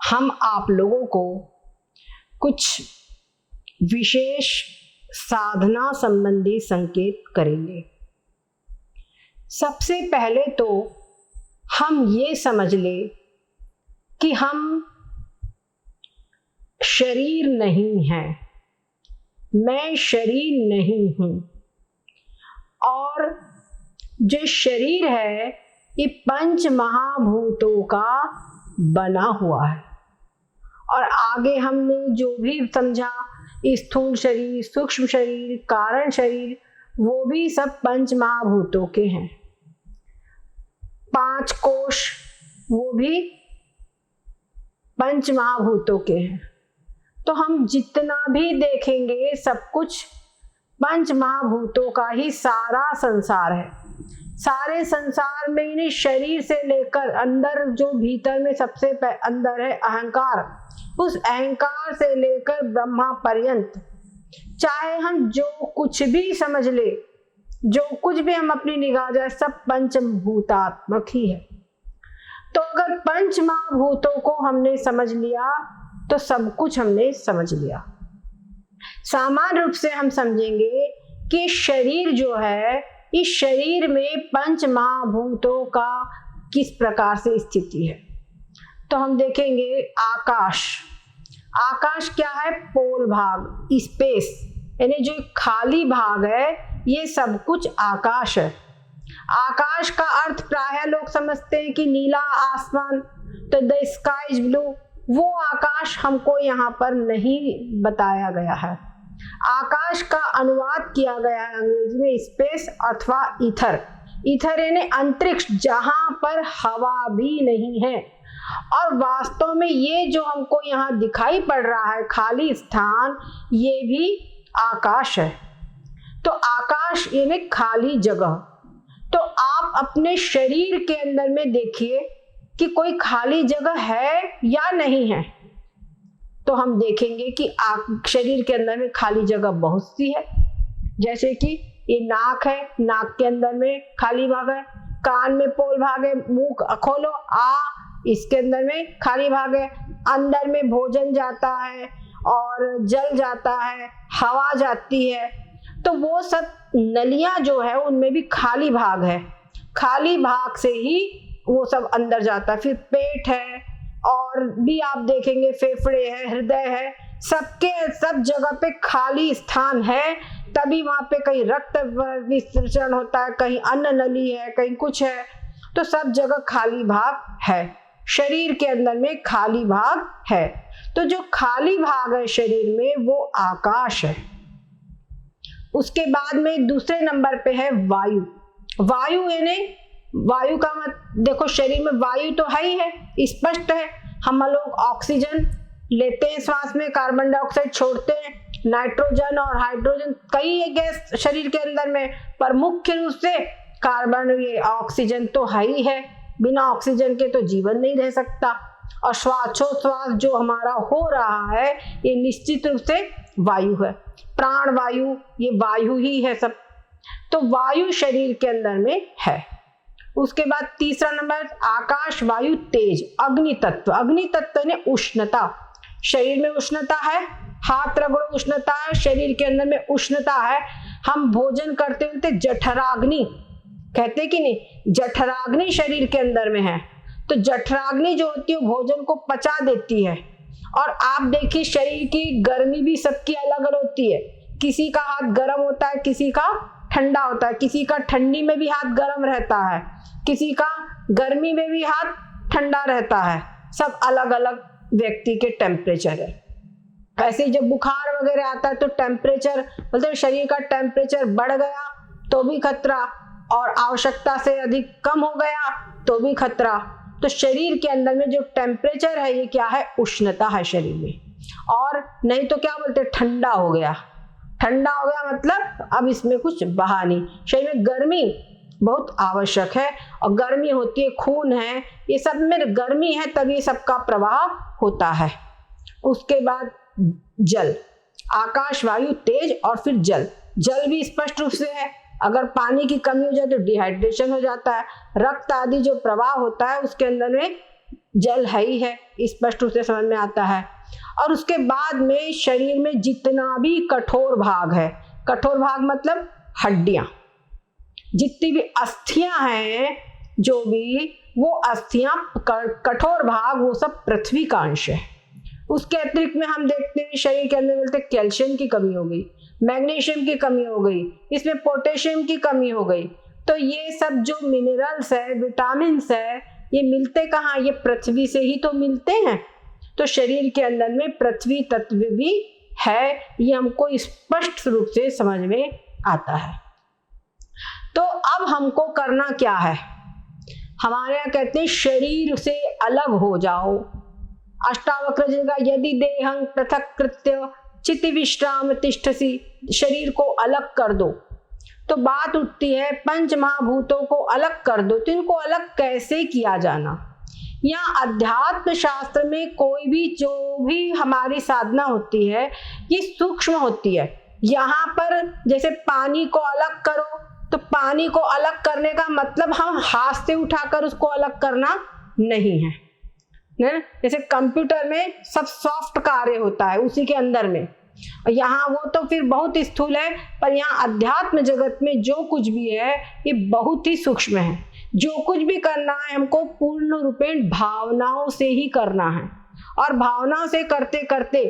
हम आप लोगों को कुछ विशेष साधना संबंधी संकेत करेंगे। सबसे पहले तो हम ये समझ ले कि हम शरीर नहीं हैं, मैं शरीर नहीं हूँ, और जो शरीर है ये पंच महाभूतों का बना हुआ है। और आगे हमने जो भी समझा, स्थूल शरीर, सूक्ष्म शरीर, कारण शरीर, वो भी सब पंच महाभूतों के हैं। 5 कोश वो भी पंच महाभूतों के हैं। तो हम जितना भी देखेंगे सब कुछ पंच महाभूतों का ही सारा संसार है। सारे संसार में इन्हीं शरीर से लेकर अंदर जो भीतर में सबसे अंदर है अहंकार, उस अहंकार से लेकर ब्रह्मा पर्यंत, चाहे हम जो कुछ भी समझ ले, जो कुछ भी हम अपनी निगाह जाए, सब पंचभूतात्मक ही है। तो अगर पंच महाभूतों को हमने समझ लिया तो सब कुछ हमने समझ लिया। सामान्य रूप से हम समझेंगे कि शरीर जो है, इस शरीर में पंच महाभूतों का किस प्रकार से स्थिति है। तो हम देखेंगे आकाश। आकाश क्या है? पोल भाग, स्पेस, यानी जो खाली भाग है, ये सब कुछ आकाश है। आकाश का अर्थ प्रायः लोग समझते हैं कि नीला आसमान, तो द स्काई इज ब्लू। वो आकाश हमको यहाँ पर नहीं बताया गया है। आकाश का अनुवाद किया गया है अंग्रेजी में स्पेस अथवा ईथर। ईथर यानी अंतरिक्ष, जहां पर हवा भी नहीं है। और वास्तव में ये जो हमको यहाँ दिखाई पड़ रहा है खाली स्थान, ये भी आकाश है। तो आकाश यानी खाली जगह। तो आप अपने शरीर के अंदर में देखिए कि कोई खाली जगह है या नहीं है। तो हम देखेंगे कि शरीर के अंदर में खाली जगह बहुत सी है। जैसे कि ये नाक है, नाक के अंदर में खाली भाग है। कान में पोल भाग है, मुंह खोलो इसके अंदर में खाली भाग है। अंदर में भोजन जाता है और जल जाता है, हवा जाती है। तो वो सब नलियां जो है उनमें भी खाली भाग है। खाली भाग से ही वो सब अंदर जाता है। फिर पेट है, और भी आप देखेंगे फेफड़े है, हृदय है, सबके सब जगह पे खाली स्थान है। तभी वहां पे कहीं रक्त विसर्जन होता है, कहीं अन्न नली है, कहीं कुछ है। तो सब जगह खाली भाग है। शरीर के अंदर में खाली भाग है। तो जो खाली भाग है शरीर में वो आकाश है। उसके बाद में दूसरे नंबर पे है वायु। वायु यानी वायु का मत देखो, शरीर में वायु तो है ही है, स्पष्ट है। हम लोग ऑक्सीजन लेते हैं श्वास में, कार्बन डाइऑक्साइड छोड़ते हैं, नाइट्रोजन और हाइड्रोजन, कई गैस शरीर के अंदर में, पर मुख्य रूप से कार्बन, ये ऑक्सीजन तो है ही है। बिना ऑक्सीजन के तो जीवन नहीं रह सकता। और श्वासोच्छ्वास जो हमारा हो रहा है ये निश्चित रूप से वायु है। प्राण वायु, ये वायु ही है सब। तो वायु शरीर के अंदर में है। उसके बाद तीसरा नंबर आकाश, वायु, तेज, अग्नि तत्व। अग्नि तत्व ने उष्णता। शरीर में उष्णता है, हाथ रगड़ो उष्णता है, शरीर के अंदर में उष्णता है। हम भोजन करते हुए जठराग्नि कहते कि नहीं, जठराग्नि शरीर के अंदर में है। तो जठराग्नि जो होती है भोजन को पचा देती है। और आप देखिए शरीर की गर्मी भी सबकी अलग अलग होती है। किसी का हाथ गर्म होता है, किसी का ठंडा होता है, किसी का ठंडी में भी हाथ गर्म रहता है, किसी का गर्मी में भी हाथ ठंडा रहता है। सब अलग अलग व्यक्ति के टेम्परेचर है। ऐसे जब बुखार वगैरह आता है तो टेम्परेचर, मतलब शरीर का टेम्परेचर बढ़ गया तो भी खतरा, और आवश्यकता से अधिक कम हो गया तो भी खतरा। तो शरीर के अंदर में जो टेम्परेचर है ये क्या है? उष्णता है शरीर में। और नहीं तो क्या बोलते, ठंडा हो गया। ठंडा हो गया मतलब अब इसमें कुछ बहा नहीं। शरीर में गर्मी बहुत आवश्यक है, और गर्मी होती है, खून है, ये सब में गर्मी है तभी सबका प्रवाह होता है। उसके बाद जल, आकाश, वायु, तेज और फिर जल। जल भी स्पष्ट रूप से है। अगर पानी की कमी हो जाए तो डिहाइड्रेशन हो जाता है। रक्त आदि जो प्रवाह होता है उसके अंदर में जल है ही है, स्पष्ट रूप से समझ में आता है। और उसके बाद में शरीर में जितना भी कठोर भाग है, कठोर भाग मतलब हड्डियां, जितनी भी अस्थियां हैं, जो भी वो अस्थियां, कठोर भाग, वो सब पृथ्वी का अंश है। उसके अतिरिक्त में हम देखते हैं शरीर के अंदर मिलते कैल्शियम की कमी हो गई, मैग्नीशियम की कमी हो गई, इसमें पोटेशियम की कमी हो गई। तो ये सब जो मिनरल्स है, विटामिन्स है, ये मिलते कहाँ? ये पृथ्वी से ही तो मिलते हैं। तो शरीर के अंदर में पृथ्वी तत्व भी है, ये हमको स्पष्ट रूप से समझ में आता है। तो अब हमको करना क्या है? हमारे यहाँ कहते हैं शरीर से अलग हो जाओ। अष्टावक्र जी का यदि देहं पृथक कृत्य चिति विश्राम तिष्ठसी, शरीर को अलग कर दो। तो बात उठती है पंच महाभूतों को अलग कर दो, तो इनको अलग कैसे किया जाना? यहाँ अध्यात्म शास्त्र में कोई भी जो भी हमारी साधना होती है ये सूक्ष्म होती है। यहाँ पर जैसे पानी को अलग करो, तो पानी को अलग करने का मतलब हम हाथ से उठाकर उसको अलग करना नहीं है। जैसे कंप्यूटर में सब सॉफ्ट कार्य होता है उसी के अंदर में, यहाँ वो तो फिर बहुत स्थूल है, पर यहाँ अध्यात्म जगत में जो कुछ भी है ये बहुत ही सूक्ष्म है। जो कुछ भी करना है हमको पूर्ण रूपेण भावनाओं से ही करना है, और भावनाओं से करते करते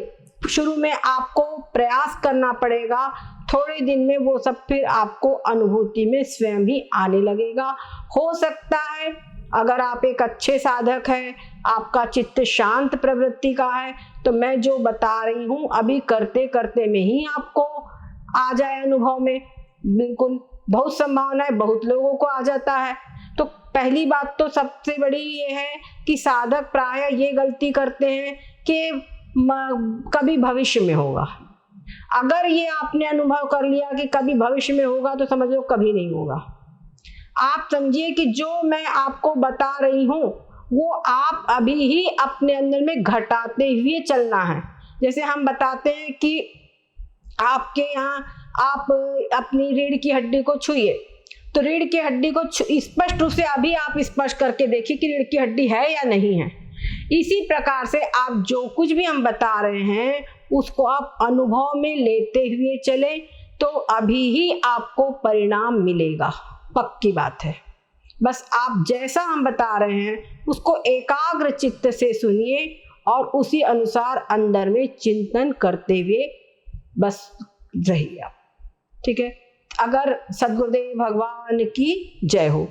शुरू में आपको प्रयास करना पड़ेगा, थोड़े दिन में वो सब फिर आपको अनुभूति में स्वयं ही आने लगेगा। हो सकता है अगर आप एक अच्छे साधक हैं, आपका चित्त शांत प्रवृत्ति का है, तो मैं जो बता रही हूँ अभी करते करते में ही आपको आ जाए अनुभव में। बिल्कुल बहुत संभावना है, बहुत लोगों को आ जाता है। तो पहली बात तो सबसे बड़ी ये है कि साधक प्रायः ये गलती करते हैं कि कभी भविष्य में होगा। अगर ये आपने अनुभव कर लिया कि कभी भविष्य में होगा, तो समझ लो कभी नहीं होगा। आप समझिए कि जो मैं आपको बता रही हूँ वो आप अभी ही अपने अंदर में घटाते हुए चलना है। जैसे हम बताते हैं कि आपके यहाँ आप अपनी रीढ़ की हड्डी को छुइए, तो रीढ़ की हड्डी को स्पष्ट रूप से अभी आप स्पर्श करके देखिए कि रीढ़ की हड्डी है या नहीं है। इसी प्रकार से आप जो कुछ भी हम बता रहे हैं उसको आप अनुभव में लेते हुए चले, तो अभी ही आपको परिणाम मिलेगा, पक्की बात है। बस आप जैसा हम बता रहे हैं उसको एकाग्र चित्त से सुनिए और उसी अनुसार अंदर में चिंतन करते हुए बस रहिए आप, ठीक है। अगर सद्गुरुदेव भगवान की जय हो।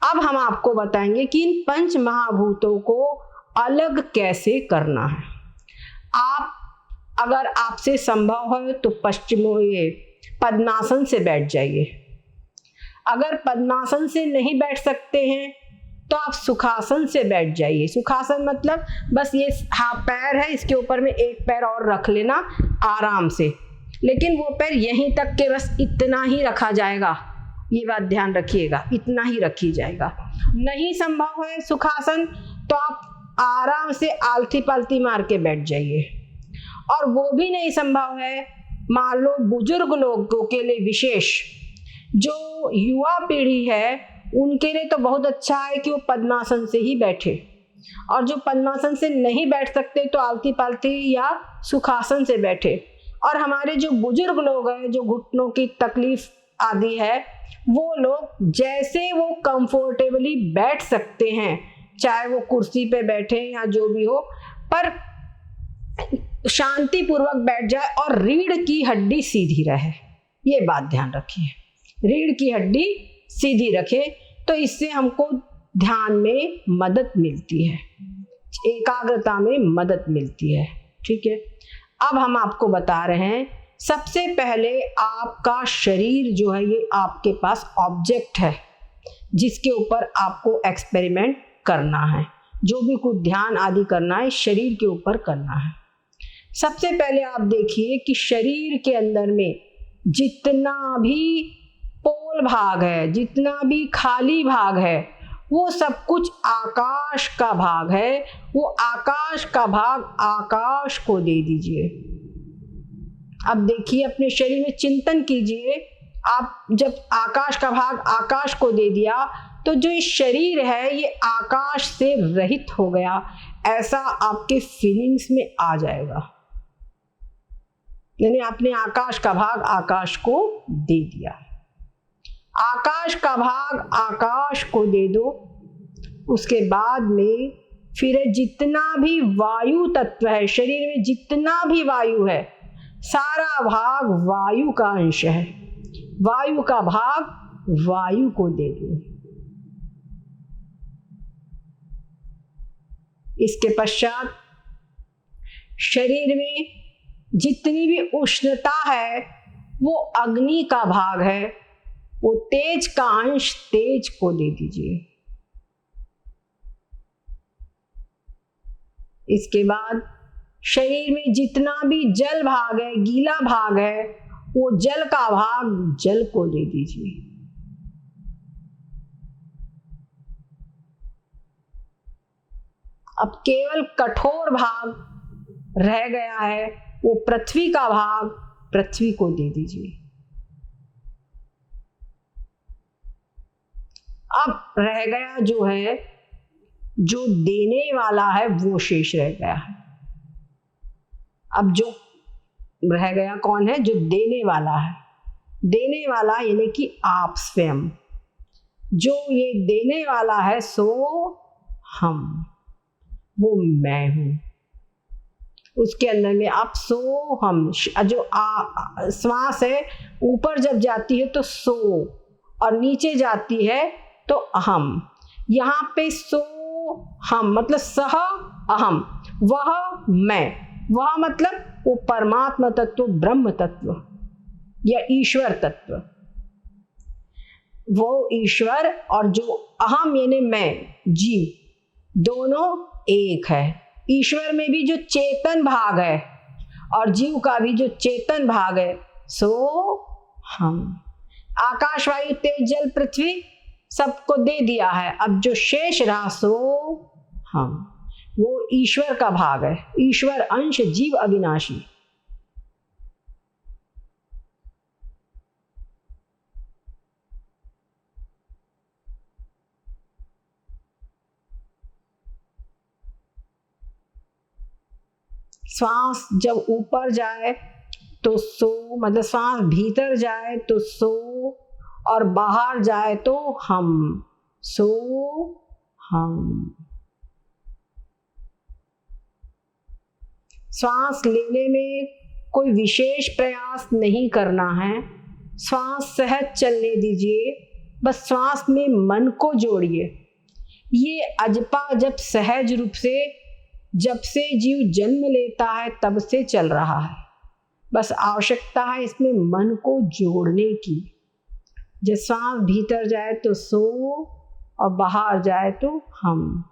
अब हम आपको बताएंगे कि इन पंच महाभूतों को अलग कैसे करना है। आप अगर आपसे संभव हो तो पद्मासन से बैठ जाइए। अगर पद्मासन से नहीं बैठ सकते हैं तो आप सुखासन से बैठ जाइए। सुखासन मतलब बस ये हाथ पैर है, इसके ऊपर में एक पैर और रख लेना आराम से, लेकिन वो पैर यहीं तक के बस इतना ही रखा जाएगा, ये बात ध्यान रखिएगा, इतना ही रखी जाएगा। नहीं संभव है सुखासन तो आप आराम से आलती पालती मार के बैठ जाइए। और वो भी नहीं संभव है, मान लो बुजुर्ग लोगों के लिए विशेष, जो युवा पीढ़ी है उनके लिए तो बहुत अच्छा है कि वो पद्मासन से ही बैठे, और जो पद्मासन से नहीं बैठ सकते तो आलती पालती या सुखासन से बैठे। और हमारे जो बुजुर्ग लोग हैं, जो घुटनों की तकलीफ आदि है, वो लोग जैसे वो कंफर्टेबली बैठ सकते हैं, चाहे वो कुर्सी पे बैठे या जो भी हो, पर शांति पूर्वक बैठ जाए और रीढ़ की हड्डी सीधी रहे, ये बात ध्यान रखिए। रीढ़ की हड्डी सीधी रखे तो इससे हमको ध्यान में मदद मिलती है, एकाग्रता में मदद मिलती है, ठीक है। अब हम आपको बता रहे हैं, सबसे पहले आपका शरीर जो है ये आपके पास ऑब्जेक्ट है जिसके ऊपर आपको एक्सपेरिमेंट करना है। जो भी कुछ ध्यान आदि करना है शरीर के ऊपर करना है। सबसे पहले आप देखिए कि शरीर के अंदर में जितना भी पोल भाग है, जितना भी खाली भाग है, वो सब कुछ आकाश का भाग है। वो आकाश का भाग आकाश को दे दीजिए। अब देखिए अपने शरीर में चिंतन कीजिए, आप जब आकाश का भाग आकाश को दे दिया तो जो ये शरीर है ये आकाश से रहित हो गया, ऐसा आपके फीलिंग्स में आ जाएगा। यानी आपने आकाश का भाग आकाश को दे दिया। आकाश का भाग आकाश को दे दो, उसके बाद में फिर जितना भी वायु तत्व है शरीर में, जितना भी वायु है सारा भाग वायु का अंश है। वायु का भाग वायु को दे दो। इसके पश्चात शरीर में जितनी भी उष्णता है वो अग्नि का भाग है, वो तेज का अंश तेज को दे दीजिए। इसके बाद शरीर में जितना भी जल भाग है, गीला भाग है, वो जल का भाग जल को दे दीजिए। अब केवल कठोर भाग रह गया है, वो पृथ्वी का भाग पृथ्वी को दे दीजिए। अब रह गया जो है, जो देने वाला है वो शेष रह गया है। अब जो रह गया कौन है? जो देने वाला है। देने वाला यानी कि आप स्वयं। जो ये देने वाला है सो हम, वो मैं हूं। उसके अंदर में आप सो हम, जो श्वास है ऊपर जब जाती है तो सो, और नीचे जाती है तो अहम। यहाँ पे सो हम मतलब सह अहम, वह मैं, वह मतलब वो परमात्मा तत्व, ब्रह्म तत्व या ईश्वर तत्व। वो ईश्वर और जो अहम यानी मैं, जीव, दोनों एक है। ईश्वर में भी जो चेतन भाग है और जीव का भी जो चेतन भाग है सो हम। आकाश वायु तेज जल पृथ्वी सबको दे दिया है। अब जो शेष रहा सो हम, वो ईश्वर का भाग है। ईश्वर अंश जीव अविनाशी। श्वास जब ऊपर जाए तो सो, मतलब श्वास भीतर जाए तो सो, और बाहर जाए तो हम, सो हम। श्वास लेने में कोई विशेष प्रयास नहीं करना है, श्वास सहज चलने दीजिए, बस श्वास में मन को जोड़िए। ये अजपा जब सहज रूप से, जब से जीव जन्म लेता है तब से चल रहा है। बस आवश्यकता है इसमें मन को जोड़ने की। जब श्वास भीतर जाए तो सो और बाहर जाए तो हम।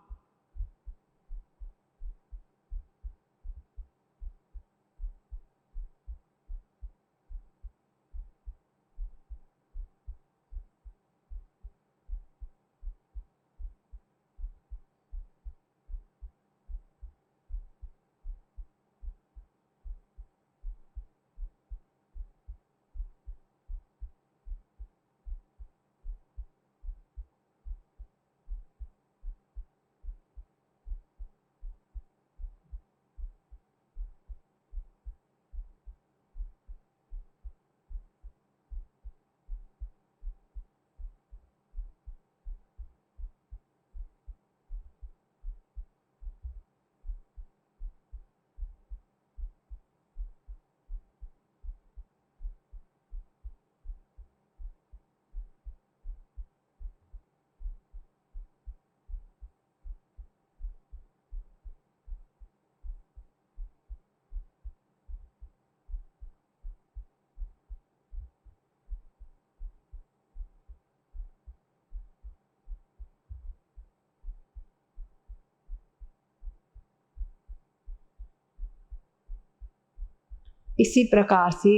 इसी प्रकार से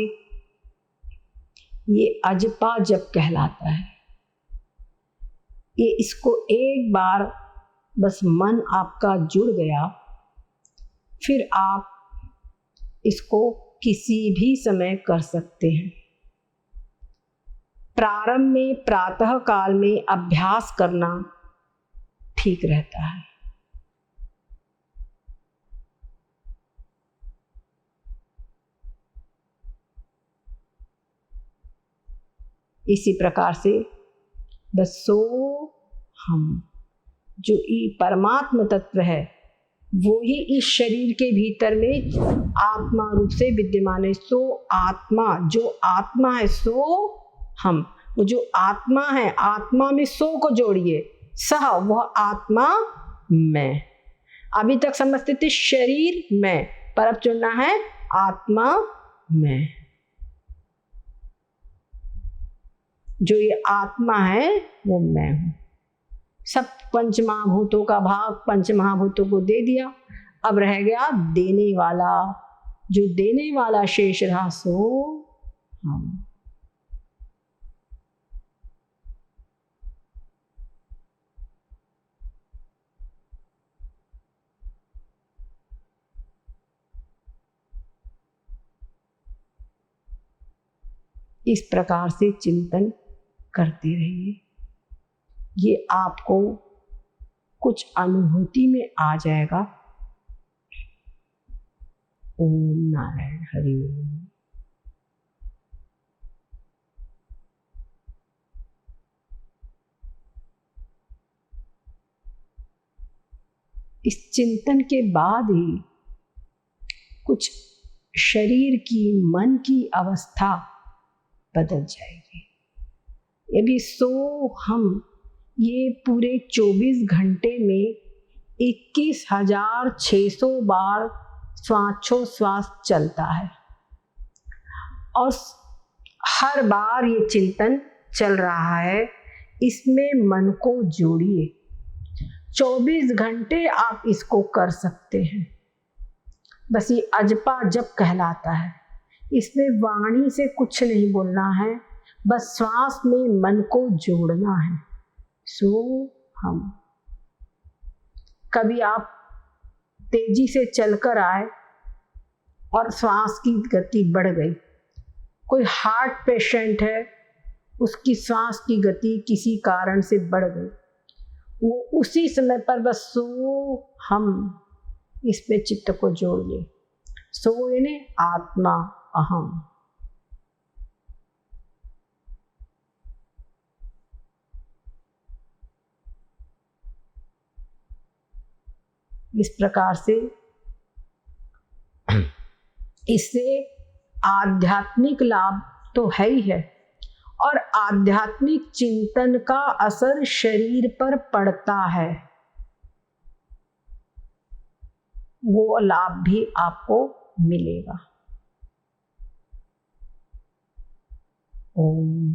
ये अजपा जप कहलाता है। ये इसको एक बार बस मन आपका जुड़ गया, फिर आप इसको किसी भी समय कर सकते हैं। प्रारंभ में प्रातः काल में अभ्यास करना ठीक रहता है। इसी प्रकार से बस सो हम जो ये परमात्म तत्व है वो ही इस शरीर के भीतर में आत्मा रूप से विद्यमान है। सो आत्मा, जो आत्मा है सो हम, वो जो आत्मा है, आत्मा में सो को जोड़िए, सह वह आत्मा मैं। अभी तक समझते थे शरीर मैं, पर अब चुनना है आत्मा मैं। जो ये आत्मा है वो मैं हूं। सब पंच महाभूतों का भाग पंच महाभूतों को दे दिया, अब रह गया देने वाला। जो देने वाला शेष रहा सो हम। इस प्रकार से चिंतन करते रहिए, ये आपको कुछ अनुभूति में आ जाएगा। ओम नारायण हरि ओम। इस चिंतन के बाद ही कुछ शरीर की, मन की अवस्था बदल जाएगी। यदि सो हम ये पूरे 24 घंटे में 21,600 बार श्वासोच्छ्वास चलता है और हर बार ये चिंतन चल रहा है, इसमें मन को जोड़िए। 24 घंटे आप इसको कर सकते हैं। बस ये अजपा जप कहलाता है। इसमें वाणी से कुछ नहीं बोलना है, बस श्वास में मन को जोड़ना है। सो हम। कभी आप तेजी से चलकर आए और श्वास की गति बढ़ गई, कोई हार्ट पेशेंट है, उसकी श्वास की गति किसी कारण से बढ़ गई, वो उसी समय पर बस सो हम इस पे चित्त को जोड़ ले। सो यानी आत्मा अहम। इस प्रकार से इससे आध्यात्मिक लाभ तो है ही है, और आध्यात्मिक चिंतन का असर शरीर पर पड़ता है, वो लाभ भी आपको मिलेगा। ओम